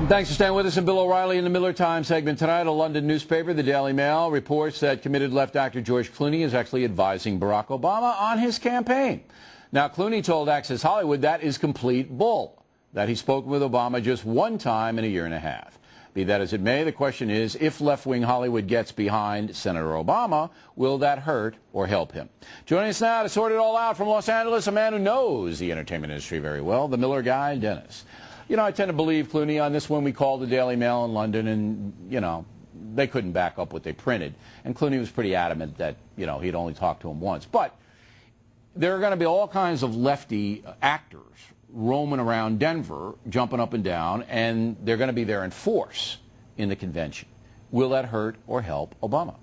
Thanks for staying with us. And Bill O'Reilly in the Miller Time segment tonight. A London newspaper, the Daily Mail, reports that committed left actor George Clooney is actually advising Barack Obama on his campaign. Now, Clooney told Access Hollywood that is complete bull, that he's spoken with Obama just one time in a year and a half. Be that as it may, the question is, if left-wing Hollywood gets behind Senator Obama, will that hurt or help him? Joining us now to sort it all out from Los Angeles, a man who knows the entertainment industry very well, the Miller guy, Dennis. You know, I tend to believe Clooney on this one. We called the Daily Mail in London, and, you know, they couldn't back up what they printed. And Clooney was pretty adamant that, you know, he'd only talked to him once. But there are going to be all kinds of lefty actors roaming around Denver, jumping up and down, and they're going to be there in force in the convention. Will that hurt or help Obama?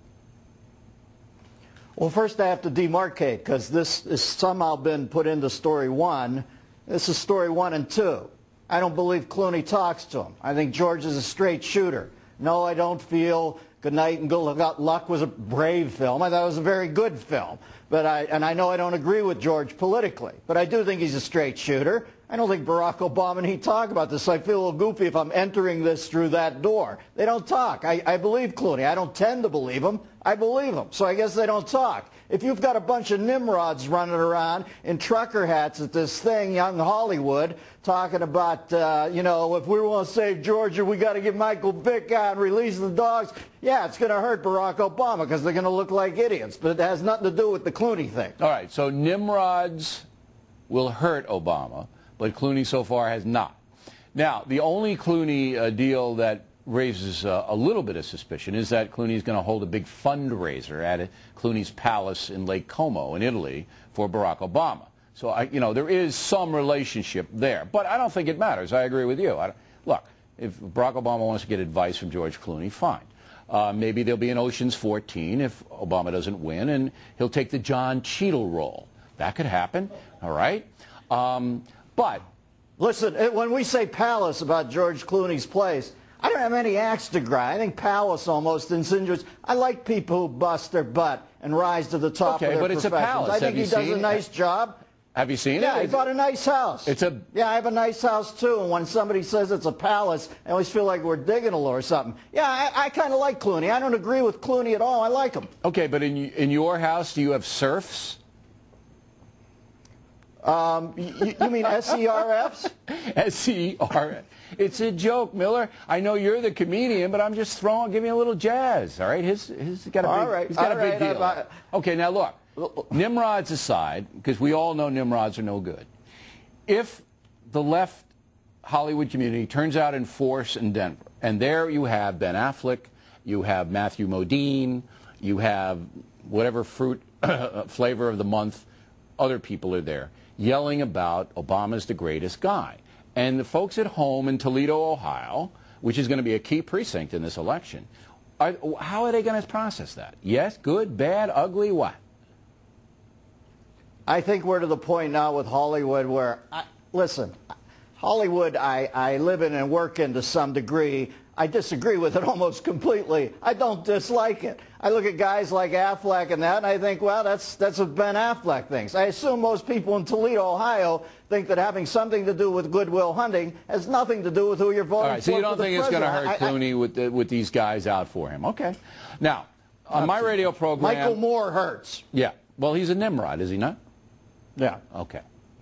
Well, first I have to demarcate, because this has somehow been put into story one. This is story 1 and 2. I don't believe Clooney talks to him. I think George is a straight shooter. No, I don't feel Good Night and Good Luck was a brave film. I thought it was a very good film. But I know I don't agree with George politically, but I do think he's a straight shooter. I don't think Barack Obama and he talk about this. So I feel a little goofy if I'm entering this through that door. They don't talk. I believe Clooney. I don't tend to believe him. I believe him. So I guess they don't talk. If you've got a bunch of nimrods running around in trucker hats at this thing, Young Hollywood, talking about, you know, if we want to save Georgia, we got to get Michael Vick out and release the dogs. Yeah, it's going to hurt Barack Obama because they're going to look like idiots. But it has nothing to do with the Clooney thing. All right, so nimrods will hurt Obama, but Clooney so far has not. Now, the only Clooney deal that raises a little bit of suspicion is that Clooney is going to hold a big fundraiser at Clooney's palace in Lake Como in Italy for Barack Obama. So, you know, there is some relationship there. But I don't think it matters. I agree with you. Look, if Barack Obama wants to get advice from George Clooney, fine. Maybe there'll be an Ocean's 14 if Obama doesn't win, and he'll take the John Cheadle role. That could happen, all right? But listen, when we say palace about George Clooney's place, I don't have any axe to grind. I think palace almost insinuates. I like people who bust their butt and rise to the top of their but it's a palace. I think he does a nice job. Have you seen it? Yeah, he bought a nice house. Yeah, I have a nice house too. And when somebody says it's a palace, I always feel like we're digging a little or something. Yeah, I kind of like Clooney. I don't agree with Clooney at all. I like him. Okay, but in your house, do you have serfs? You mean SERFs? SERF. It's a joke, Miller. I know you're the comedian, but I'm just giving you a little jazz. All right, he's got a big deal. Okay, now look, Nimrods aside, because we all know Nimrods are no good. If the left Hollywood community turns out in force in Denver, and there you have Ben Affleck, you have Matthew Modine, you have whatever fruit flavor of the month, other people are there yelling about Obama's the greatest guy. And the folks at home in Toledo, Ohio, which is going to be a key precinct in this election, how are they going to process that? Yes, good, bad, ugly, what? I think we're to the point now with Hollywood where, listen, Hollywood I live in and work in to some degree. I disagree with it almost completely. I don't dislike it. I look at guys like Affleck and that, and I think, well, that's what Ben Affleck thinks. I assume most people in Toledo, Ohio, think that having something to do with Good Will Hunting has nothing to do with who you're voting for. All right, so you don't think it's going to hurt Clooney with these guys out for him? Okay. Now, on my radio program, Michael Moore hurts. Yeah. Well, he's a Nimrod, is he not? Yeah. Okay.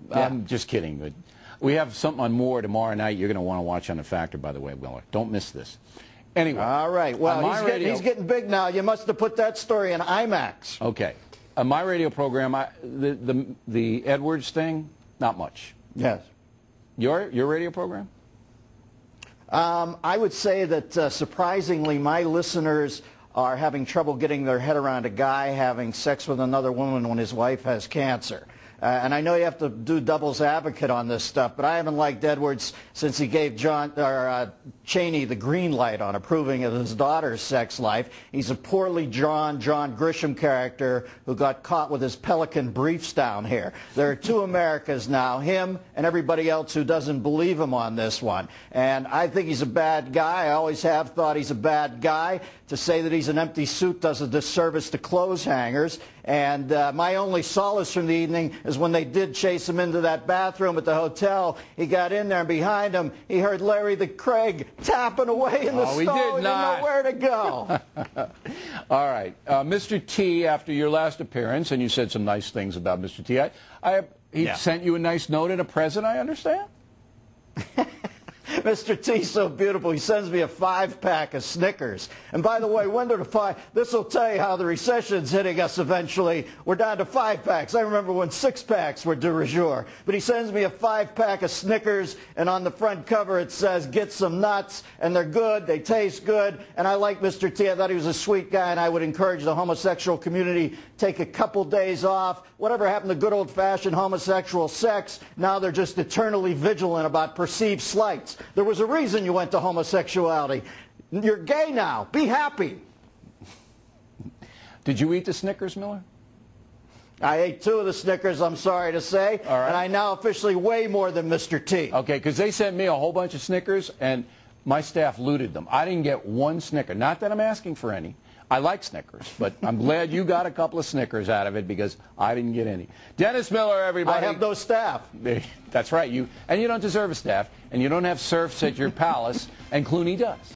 Yeah. I'm just kidding. But we have something on Moore tomorrow night. You're going to want to watch on The Factor, by the way, Miller. Don't miss this. Anyway. All right. Well, he's getting big now. You must have put that story in IMAX. Okay. On my radio program, the Edwards thing, not much. Yes. Your radio program? I would say that surprisingly, my listeners are having trouble getting their head around a guy having sex with another woman when his wife has cancer. And I know you have to do devil's advocate on this stuff, but I haven't liked Edwards since he gave Cheney the green light on approving of his daughter's sex life. He's a poorly drawn John Grisham character who got caught with his pelican briefs down here. There are two Americas now, him and everybody else who doesn't believe him on this one. And I think he's a bad guy. I always have thought he's a bad guy. To say that he's an empty suit does a disservice to clothes hangers. And my only solace from the evening is when they did chase him into that bathroom at the hotel. He got in there, and behind him, he heard Larry the Craig tapping away in the stall. He didn't know where to go. All right. Mr. T, after your last appearance, and you said some nice things about Mr. T, he sent you a nice note and a present, I understand? Mr. T's so beautiful, he sends me a 5-pack of Snickers. And by the way, when did this will tell you how the recession's hitting us eventually. We're down to 5-packs. I remember when 6-packs were de rigueur. But he sends me a 5-pack of Snickers, and on the front cover it says, "Get some nuts," and they're good, they taste good, and I like Mr. T. I thought he was a sweet guy, and I would encourage the homosexual community, take a couple days off. Whatever happened to good old-fashioned homosexual sex, now they're just eternally vigilant about perceived slights. There was a reason you went to homosexuality. You're gay now. Be happy. Did you eat the Snickers, Miller? I ate 2 of the Snickers, I'm sorry to say, all right, and I now officially weigh more than Mr. T. Okay, because they sent me a whole bunch of Snickers, and my staff looted them. I didn't get one Snicker. Not that I'm asking for any. I like Snickers, but I'm glad you got a couple of Snickers out of it because I didn't get any. Dennis Miller, everybody. I have no staff. That's right. And you don't deserve a staff, and you don't have serfs at your palace, and Clooney does.